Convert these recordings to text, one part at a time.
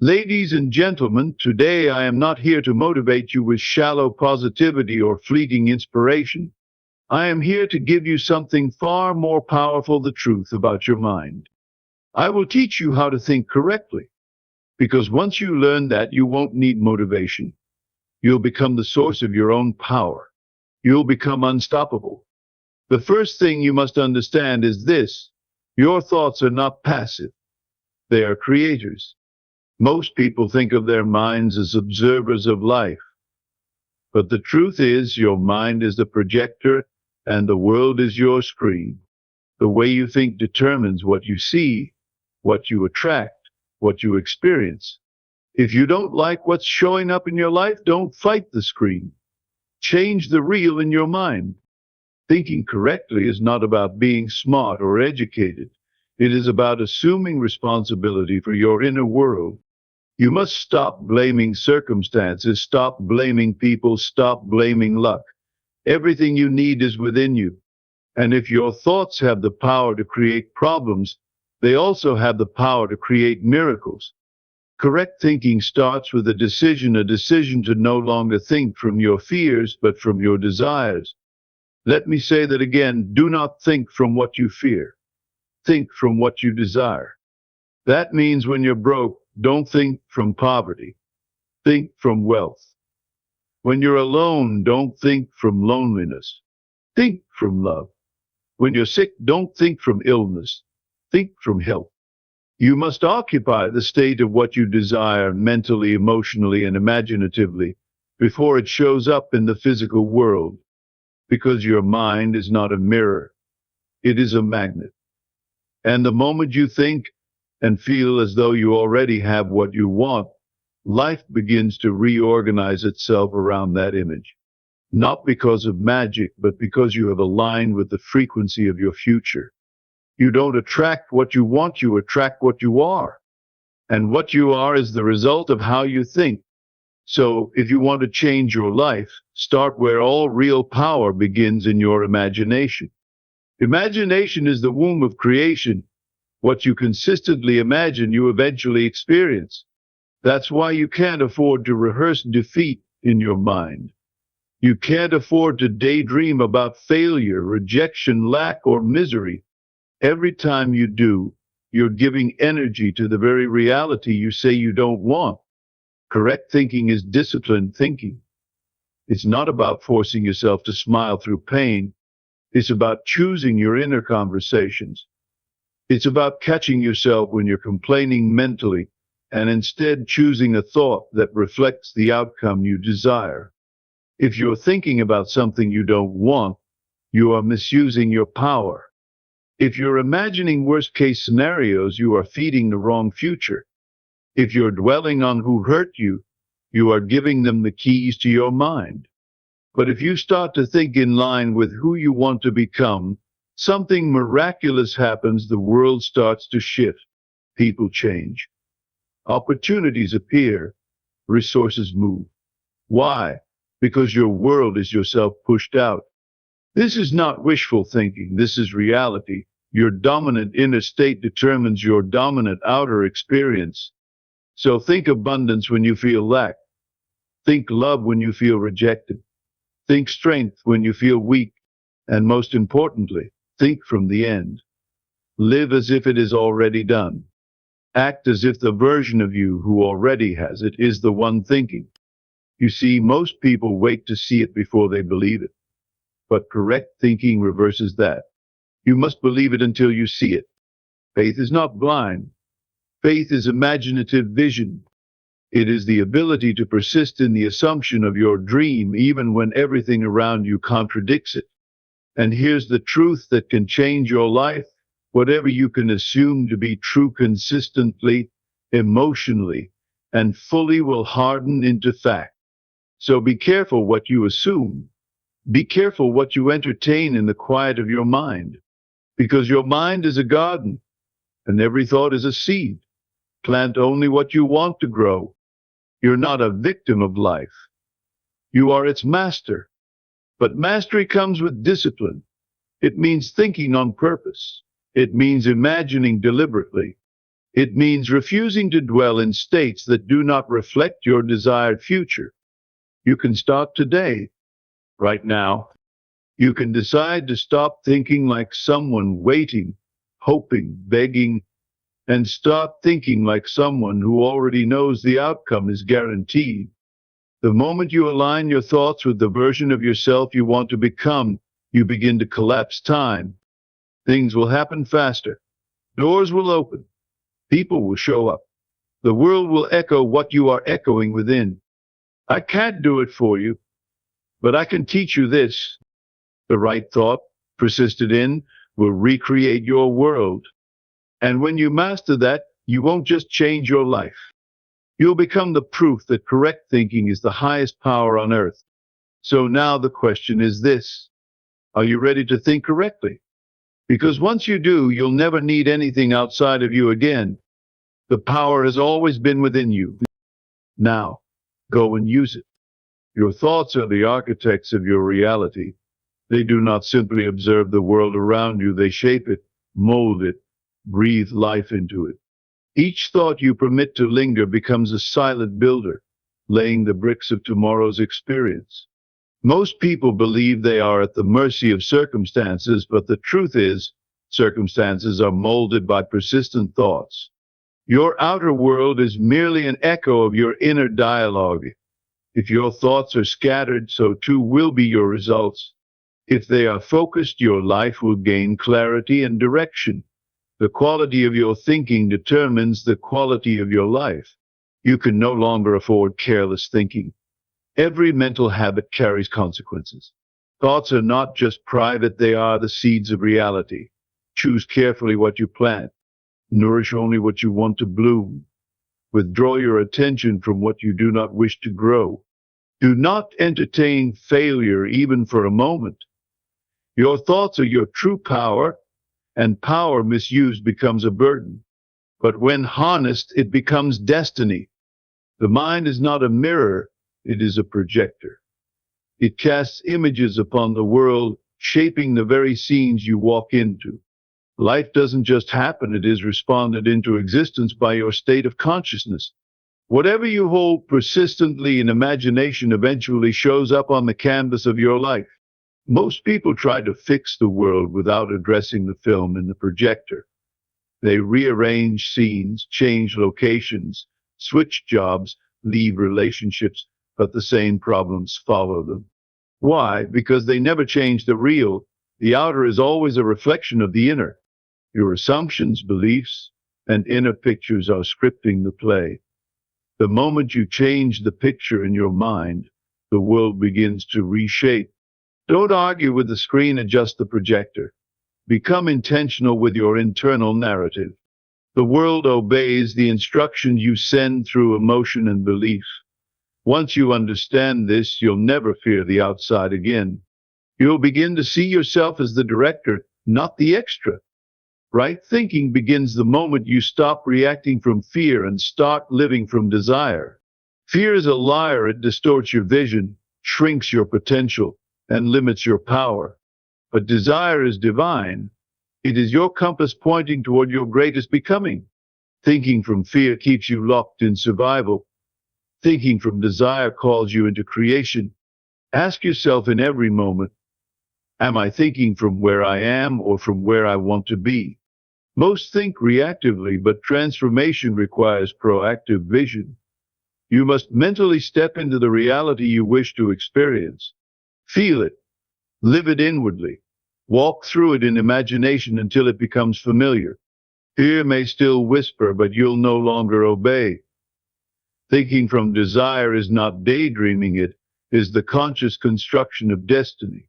Ladies and gentlemen, today I am not here to motivate you with shallow positivity or fleeting inspiration. I am here to give you something far more powerful, the truth about your mind. I will teach you how to think correctly, because once you learn that, you won't need motivation. You'll become the source of your own power. You'll become unstoppable. The first thing you must understand is this: your thoughts are not passive, they are creators. Most people think of their minds as observers of life, but the truth is your mind is the projector and the world is your screen. The way you think determines what you see, what you attract, what you experience. If you don't like what's showing up in your life, don't fight the screen. Change the reel in your mind. Thinking correctly is not about being smart or educated. It is about assuming responsibility for your inner world. You must stop blaming circumstances, stop blaming people, stop blaming luck. Everything you need is within you. And if your thoughts have the power to create problems, they also have the power to create miracles. Correct thinking starts with a decision to no longer think from your fears, but from your desires. Let me say that again: do not think from what you fear. Think from what you desire. That means when you're broke, don't think from poverty. Think from wealth. When you're alone, don't think from loneliness. Think from love. When you're sick, don't think from illness. Think from health. You must occupy the state of what you desire mentally, emotionally, and imaginatively before it shows up in the physical world, because your mind is not a mirror. It is a magnet. And the moment you think and feel as though you already have what you want, life begins to reorganize itself around that image. Not because of magic, but because you have aligned with the frequency of your future. You don't attract what you want, you attract what you are. And what you are is the result of how you think. So, if you want to change your life, start where all real power begins, in your imagination. Imagination is the womb of creation. What you consistently imagine, you eventually experience. That's why you can't afford to rehearse defeat in your mind. You can't afford to daydream about failure, rejection, lack, or misery. Every time you do, you're giving energy to the very reality you say you don't want. Correct thinking is disciplined thinking. It's not about forcing yourself to smile through pain. It's about choosing your inner conversations. It's about catching yourself when you're complaining mentally and instead choosing a thought that reflects the outcome you desire. If you're thinking about something you don't want, you are misusing your power. If you're imagining worst-case scenarios, you are feeding the wrong future. If you're dwelling on who hurt you, you are giving them the keys to your mind. But if you start to think in line with who you want to become, something miraculous happens. The world starts to shift. People change. Opportunities appear. Resources move. Why? Because your world is yourself pushed out. This is not wishful thinking. This is reality. Your dominant inner state determines your dominant outer experience. So think abundance when you feel lack. Think love when you feel rejected. Think strength when you feel weak. And most importantly, think from the end. Live as if it is already done. Act as if the version of you who already has it is the one thinking. You see, most people wait to see it before they believe it. But correct thinking reverses that. You must believe it until you see it. Faith is not blind. Faith is imaginative vision. It is the ability to persist in the assumption of your dream even when everything around you contradicts it. And here's the truth that can change your life. Whatever you can assume to be true consistently, emotionally, and fully will harden into fact. So be careful what you assume. Be careful what you entertain in the quiet of your mind, because your mind is a garden, and every thought is a seed. Plant only what you want to grow. You're not a victim of life. You are its master. But mastery comes with discipline. It means thinking on purpose. It means imagining deliberately. It means refusing to dwell in states that do not reflect your desired future. You can start today, right now. You can decide to stop thinking like someone waiting, hoping, begging, and start thinking like someone who already knows the outcome is guaranteed. The moment you align your thoughts with the version of yourself you want to become, you begin to collapse time. Things will happen faster. Doors will open. People will show up. The world will echo what you are echoing within. I can't do it for you, but I can teach you this. The right thought, persisted in, will recreate your world. And when you master that, you won't just change your life. You'll become the proof that correct thinking is the highest power on earth. So now the question is this: are you ready to think correctly? Because once you do, you'll never need anything outside of you again. The power has always been within you. Now, go and use it. Your thoughts are the architects of your reality. They do not simply observe the world around you, they shape it, mold it, breathe life into it. Each thought you permit to linger becomes a silent builder, laying the bricks of tomorrow's experience. Most people believe they are at the mercy of circumstances, but the truth is, circumstances are molded by persistent thoughts. Your outer world is merely an echo of your inner dialogue. If your thoughts are scattered, so too will be your results. If they are focused, your life will gain clarity and direction. The quality of your thinking determines the quality of your life. You can no longer afford careless thinking. Every mental habit carries consequences. Thoughts are not just private, they are the seeds of reality. Choose carefully what you plant. Nourish only what you want to bloom. Withdraw your attention from what you do not wish to grow. Do not entertain failure even for a moment. Your thoughts are your true power, and power misused becomes a burden. But when harnessed, it becomes destiny. The mind is not a mirror, it is a projector. It casts images upon the world, shaping the very scenes you walk into. Life doesn't just happen, it is responded into existence by your state of consciousness. Whatever you hold persistently in imagination eventually shows up on the canvas of your life. Most people try to fix the world without addressing the film in the projector. They rearrange scenes, change locations, switch jobs, leave relationships, but the same problems follow them. Why? Because they never change the real. The outer is always a reflection of the inner. Your assumptions, beliefs, and inner pictures are scripting the play. The moment you change the picture in your mind, the world begins to reshape. Don't argue with the screen, adjust the projector. Become intentional with your internal narrative. The world obeys the instructions you send through emotion and belief. Once you understand this, you'll never fear the outside again. You'll begin to see yourself as the director, not the extra. Right thinking begins the moment you stop reacting from fear and start living from desire. Fear is a liar. It distorts your vision, shrinks your potential, and limits your power. But desire is divine. It is your compass pointing toward your greatest becoming. Thinking from fear keeps you locked in survival. Thinking from desire calls you into creation. Ask yourself in every moment, am I thinking from where I am or from where I want to be? Most think reactively, but transformation requires proactive vision. You must mentally step into the reality you wish to experience. Feel it, live it inwardly, walk through it in imagination until it becomes familiar. Fear may still whisper, but you'll no longer obey. Thinking from desire is not daydreaming, it is the conscious construction of destiny.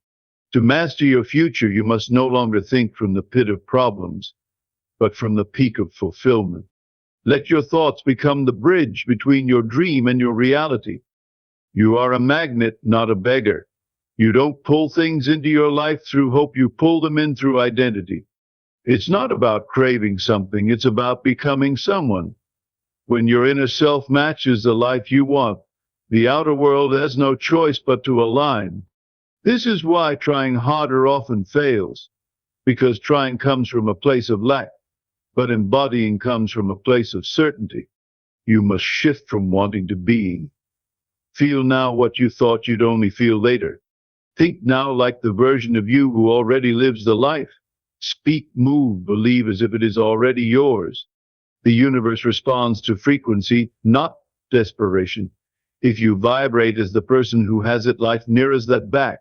To master your future, you must no longer think from the pit of problems, but from the peak of fulfillment. Let your thoughts become the bridge between your dream and your reality. You are a magnet, not a beggar. You don't pull things into your life through hope, you pull them in through identity. It's not about craving something, it's about becoming someone. When your inner self matches the life you want, the outer world has no choice but to align. This is why trying harder often fails, because trying comes from a place of lack. but embodying comes from a place of certainty. You must shift from wanting to being. Feel now what you thought you'd only feel later. Think now like the version of you who already lives the life. Speak, move, believe as if it is already yours. The universe responds to frequency, not desperation. If you vibrate as the person who has it, life mirrors that back.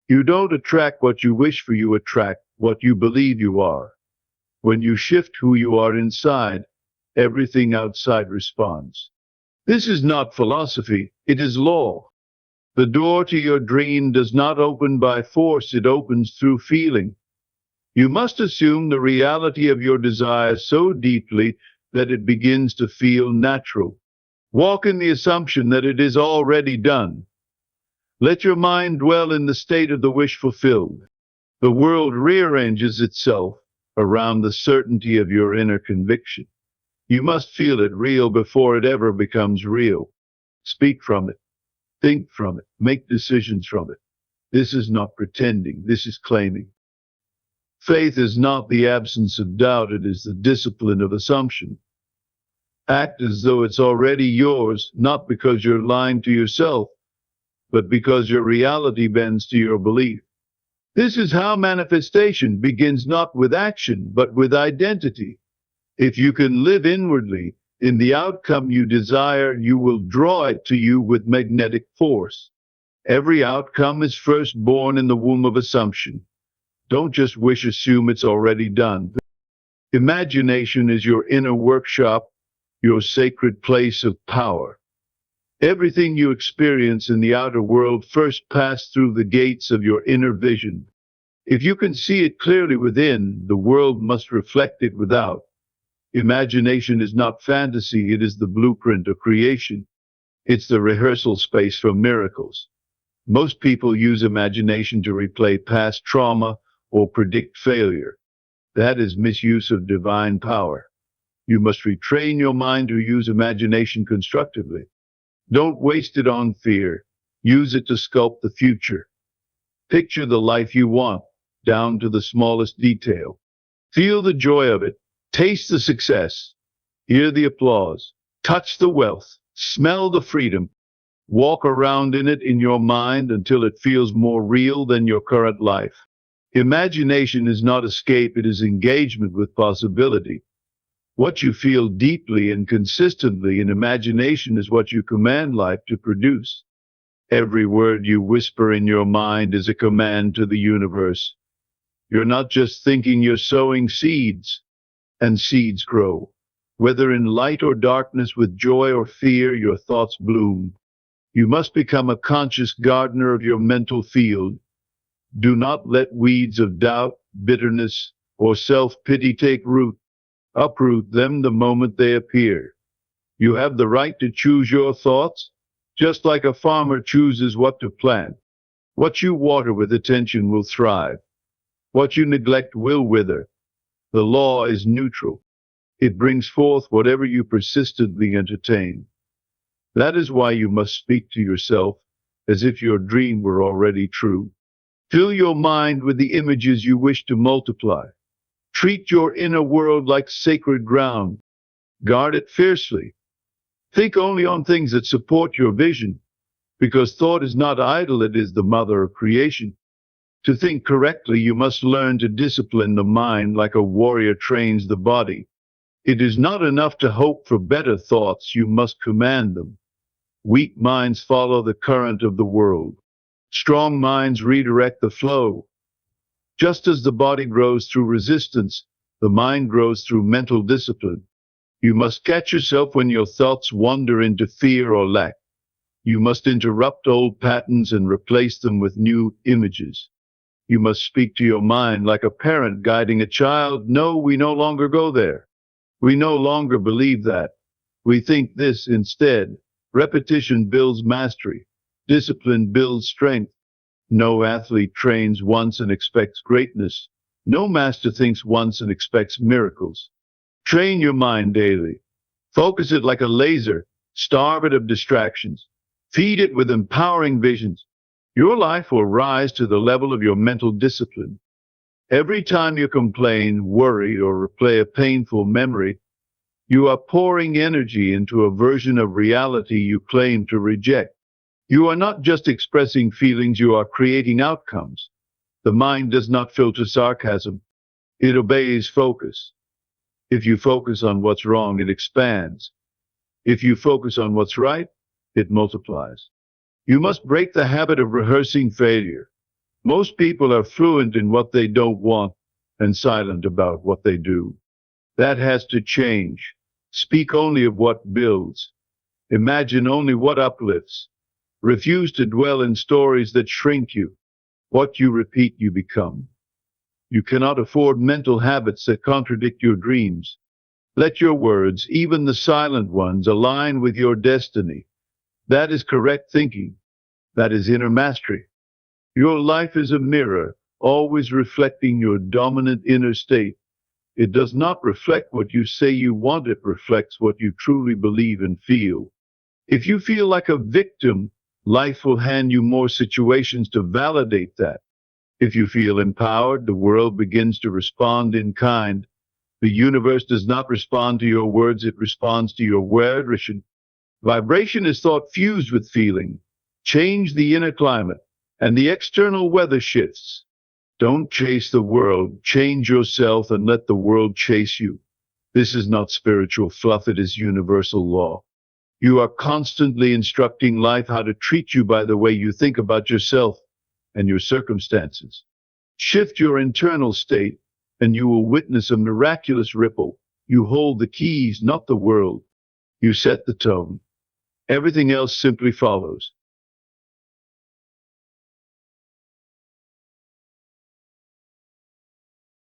You don't attract what you wish for, you attract what you believe you are. When you shift who you are inside, everything outside responds. This is not philosophy, it is law. The door to your dream does not open by force, it opens through feeling. You must assume the reality of your desire so deeply that it begins to feel natural. Walk in the assumption that it is already done. Let your mind dwell in the state of the wish fulfilled. The world rearranges itself around the certainty of your inner conviction. You must feel it real before it ever becomes real. Speak from it. Think from it. Make decisions from it. This is not pretending. This is claiming. Faith is not the absence of doubt. It is the discipline of assumption. Act as though it's already yours, not because you're lying to yourself, but because your reality bends to your belief. This is how manifestation begins, not with action, but with identity. If you can live inwardly in the outcome you desire, you will draw it to you with magnetic force. Every outcome is first born in the womb of assumption. Don't just wish, assume it's already done. Imagination is your inner workshop, your sacred place of power. Everything you experience in the outer world first passed through the gates of your inner vision. If you can see it clearly within, the world must reflect it without. Imagination is not fantasy, it is the blueprint of creation. It's the rehearsal space for miracles. Most people use imagination to replay past trauma or predict failure. That is misuse of divine power. You must retrain your mind to use imagination constructively. Don't waste it on fear. Use it to sculpt the future. Picture the life you want, down to the smallest detail. Feel the joy of it. Taste the success. Hear the applause. Touch the wealth. Smell the freedom. Walk around in it in your mind until it feels more real than your current life. Imagination is not escape, it is engagement with possibility. What you feel deeply and consistently in imagination is what you command life to produce. Every word you whisper in your mind is a command to the universe. You're not just thinking, you're sowing seeds, and seeds grow. Whether in light or darkness, with joy or fear, your thoughts bloom. You must become a conscious gardener of your mental field. Do not let weeds of doubt, bitterness, or self-pity take root. Uproot them the moment they appear. You have the right to choose your thoughts, just like a farmer chooses what to plant. What you water with attention will thrive. What you neglect will wither. The law is neutral. It brings forth whatever you persistently entertain. That is why you must speak to yourself as if your dream were already true. Fill your mind with the images you wish to multiply. Treat your inner world like sacred ground. Guard it fiercely. Think only on things that support your vision, because thought is not idle, it is the mother of creation. To think correctly, you must learn to discipline the mind like a warrior trains the body. It is not enough to hope for better thoughts, you must command them. Weak minds follow the current of the world. Strong minds redirect the flow. Just as the body grows through resistance, the mind grows through mental discipline. You must catch yourself when your thoughts wander into fear or lack. You must interrupt old patterns and replace them with new images. You must speak to your mind like a parent guiding a child. No, we no longer go there. We no longer believe that. We think this instead. Repetition builds mastery. Discipline builds strength. No athlete trains once and expects greatness. No master thinks once and expects miracles. Train your mind daily. Focus it like a laser. Starve it of distractions. Feed it with empowering visions. Your life will rise to the level of your mental discipline. Every time you complain, worry, or replay a painful memory, you are pouring energy into a version of reality you claim to reject. You are not just expressing feelings, you are creating outcomes. The mind does not filter sarcasm, it obeys focus. If you focus on what's wrong, it expands. If you focus on what's right, it multiplies. You must break the habit of rehearsing failure. Most people are fluent in what they don't want and silent about what they do. That has to change. Speak only of what builds. Imagine only what uplifts. Refuse to dwell in stories that shrink you. What you repeat, you become. You cannot afford mental habits that contradict your dreams. Let your words, even the silent ones, align with your destiny. That is correct thinking. That is inner mastery. Your life is a mirror, always reflecting your dominant inner state. It does not reflect what you say you want, it reflects what you truly believe and feel. If you feel like a victim, life will hand you more situations to validate that. If you feel empowered, the world begins to respond in kind. The universe does not respond to your words, it responds to your vibration. Vibration is thought fused with feeling. Change the inner climate, and the external weather shifts. Don't chase the world, change yourself and let the world chase you. This is not spiritual fluff, it is universal law. You are constantly instructing life how to treat you by the way you think about yourself and your circumstances. Shift your internal state, and you will witness a miraculous ripple. You hold the keys, not the world. You set the tone. Everything else simply follows.